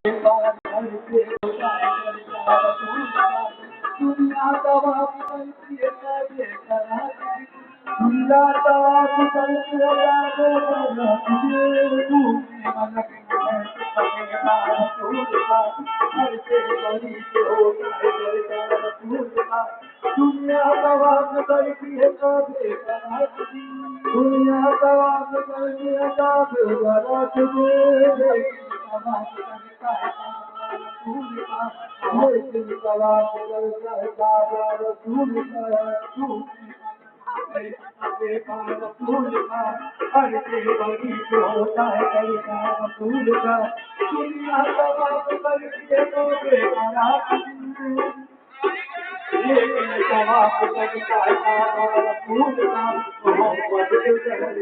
दुनिया तवाब करती है दुनिया तवाब करती है दुनिया तवाब करती है दुनिया तवाब करती है हर से बड़ी जो होता है कविता रसूल का दुनिया तबाह करती है तो बेकरार लेकिन तबाह करता है रसूल का मोहब्बत के जहर